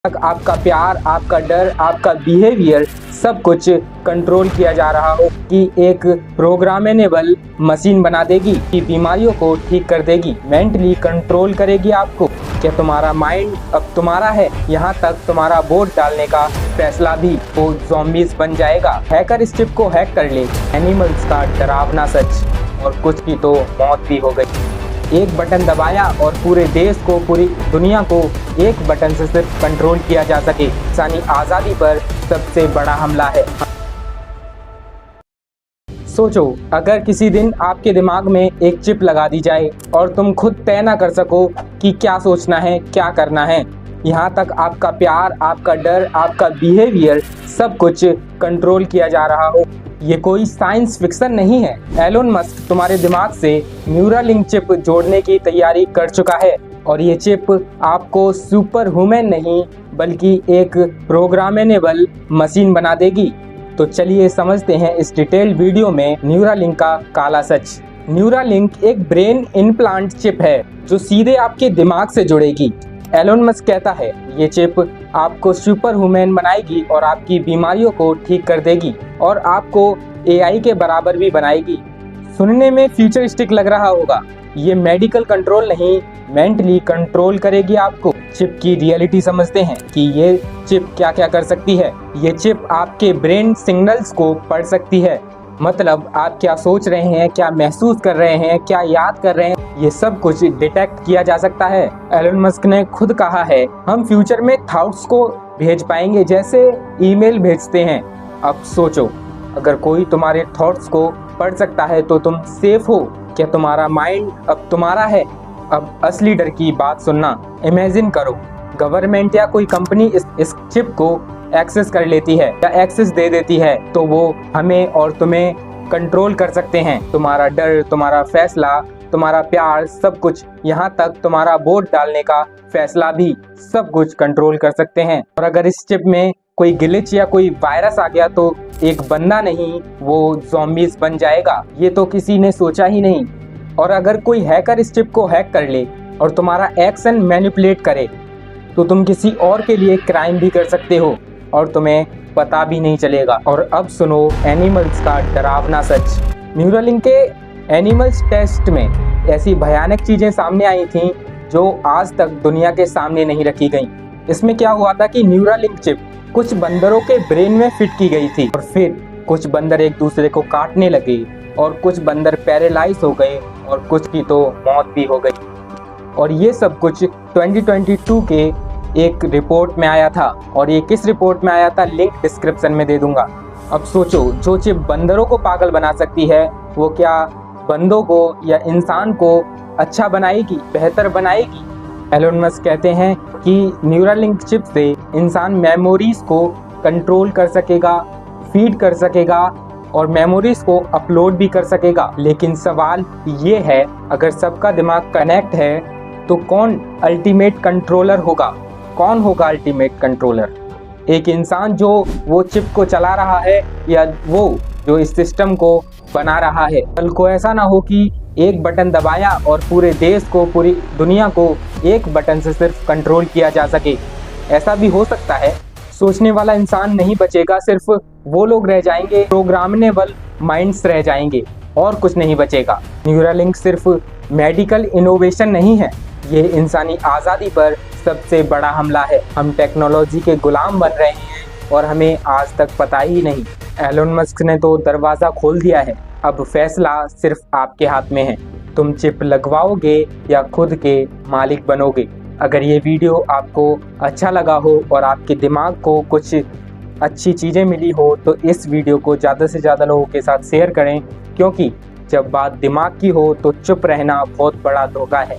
तक आपका प्यार, आपका डर, आपका बिहेवियर सब कुछ कंट्रोल किया जा रहा हो कि एक प्रोग्रामेबल मशीन बना देगी कि बीमारियों को ठीक कर देगी, मेंटली कंट्रोल करेगी आपको। क्या तुम्हारा माइंड अब तुम्हारा है? यहाँ तक तुम्हारा वोट डालने का फैसला भी वो ज़ॉम्बीज़ बन जाएगा। हैकर इस चिप को हैक कर ले। एनिमल्स का डरावना सच, और कुछ की तो मौत भी हो गई। एक बटन दबाया और पूरे देश को, पूरी दुनिया को एक बटन से सिर्फ कंट्रोल किया जा सके। इंसानी आज़ादी पर सबसे बड़ा हमला है। सोचो, अगर किसी दिन आपके दिमाग में एक चिप लगा दी जाए और तुम खुद तय ना कर सको कि क्या सोचना है, क्या करना है। यहाँ तक आपका प्यार, आपका डर, आपका बिहेवियर सब कुछ कंट्रोल किया जा रहा हो। ये कोई साइंस फिक्शन नहीं है। एलोन मस्क तुम्हारे दिमाग से न्यूरालिंक चिप जोड़ने की तैयारी कर चुका है, और ये चिप आपको सुपर ह्यूमन नहीं बल्कि एक प्रोग्रामेबल मशीन बना देगी। तो चलिए समझते हैं इस डिटेल्ड वीडियो में न्यूरालिंक का काला सच। न्यूरालिंक एक ब्रेन इम्प्लांट चिप है जो सीधे आपके दिमाग से जुड़ेगी। एलोन मस्क कहता है ये चिप आपको सुपर ह्यूमन बनाएगी और आपकी बीमारियों को ठीक कर देगी और आपको एआई के बराबर भी बनाएगी। सुनने में फ्यूचरिस्टिक लग रहा होगा। ये मेडिकल कंट्रोल नहीं, मेंटली कंट्रोल करेगी आपको। चिप की रियलिटी समझते हैं कि ये चिप क्या क्या कर सकती है। ये चिप आपके ब्रेन सिग्नल्स को पढ़ सकती है, मतलब आप क्या सोच रहे हैं, क्या महसूस कर रहे हैं, क्या याद कर रहे हैं, ये सब कुछ डिटेक्ट किया जा सकता है। एलोन मस्क ने खुद कहा है हम फ्यूचर में थॉट्स को भेज पाएंगे जैसे ईमेल भेजते हैं। अब सोचो, अगर कोई तुम्हारे थॉट्स को पढ़ सकता है तो तुम सेफ हो। क्या तुम्हारा माइंड अब तुम्हारा है? अब असली डर की बात सुनना। इमेजिन करो, गवर्नमेंट या कोई कंपनी इस चिप को एक्सेस कर लेती है या एक्सेस दे देती है, तो वो हमें और तुम्हें कंट्रोल कर सकते हैं। तुम्हारा डर, तुम्हारा फैसला, तुम्हारा प्यार, सब कुछ, यहाँ तक तुम्हारा वोट डालने का फैसला भी सब कुछ कंट्रोल कर सकते हैं। और अगर इस चिप में कोई ग्लिच या कोई वायरस आ गया तो एक बंदा नहीं, वो ज़ॉम्बीज़ बन जाएगा। ये तो किसी ने सोचा ही नहीं। और अगर कोई हैकर इस चिप को हैक कर ले और तुम्हारा एक्शन मैनिपुलेट करे तो तुम किसी और के लिए क्राइम भी कर सकते हो और तुम्हें पता भी नहीं चलेगा। और अब सुनो एनिमल्स का डरावना सच। न्यूरालिंक के एनिमल्स टेस्ट में ऐसी भयानक चीज़ें सामने आई थीं जो आज तक दुनिया के सामने नहीं रखी गई। इसमें क्या हुआ था कि न्यूरालिंक चिप कुछ बंदरों के ब्रेन में फिट की गई थी, और फिर कुछ बंदर एक दूसरे को काटने लगे और कुछ बंदर पैरालाइज हो गए और कुछ की तो मौत भी हो गई। और ये सब कुछ 2022 के एक रिपोर्ट में आया था, और ये किस रिपोर्ट में आया था लिंक डिस्क्रिप्शन में दे दूंगा। अब सोचो, जो चिप बंदरों को पागल बना सकती है वो क्या बंदों को या इंसान को अच्छा बनाएगी, बेहतर बनाएगी? एलोन मस्क कहते हैं कि न्यूरालिंक चिप से इंसान मेमोरीज को कंट्रोल कर सकेगा, फीड कर सकेगा और मेमोरीज को अपलोड भी कर सकेगा। लेकिन सवाल ये है, अगर सबका दिमाग कनेक्ट है तो कौन अल्टीमेट कंट्रोलर होगा? कौन होगा अल्टीमेट कंट्रोलर? एक इंसान जो वो चिप को चला रहा है, या वो जो इस सिस्टम को बना रहा है? कल को ऐसा ना हो कि एक बटन दबाया और पूरे देश को, पूरी दुनिया को एक बटन से सिर्फ कंट्रोल किया जा सके। ऐसा भी हो सकता है। सोचने वाला इंसान नहीं बचेगा, सिर्फ वो लोग रह जाएंगे, प्रोग्रामेबल माइंड्स रह जाएंगे और कुछ नहीं बचेगा। न्यूरालिंक सिर्फ मेडिकल इनोवेशन नहीं है, ये इंसानी आज़ादी पर सबसे बड़ा हमला है। हम टेक्नोलॉजी के गुलाम बन रहे हैं और हमें आज तक पता ही नहीं। एलोन मस्क ने तो दरवाज़ा खोल दिया है, अब फैसला सिर्फ आपके हाथ में है। तुम चिप लगवाओगे या खुद के मालिक बनोगे? अगर ये वीडियो आपको अच्छा लगा हो और आपके दिमाग को कुछ अच्छी चीज़ें मिली हो तो इस वीडियो को ज़्यादा से ज़्यादा लोगों के साथ शेयर करें, क्योंकि जब बात दिमाग की हो तो चुप रहना बहुत बड़ा धोखा है।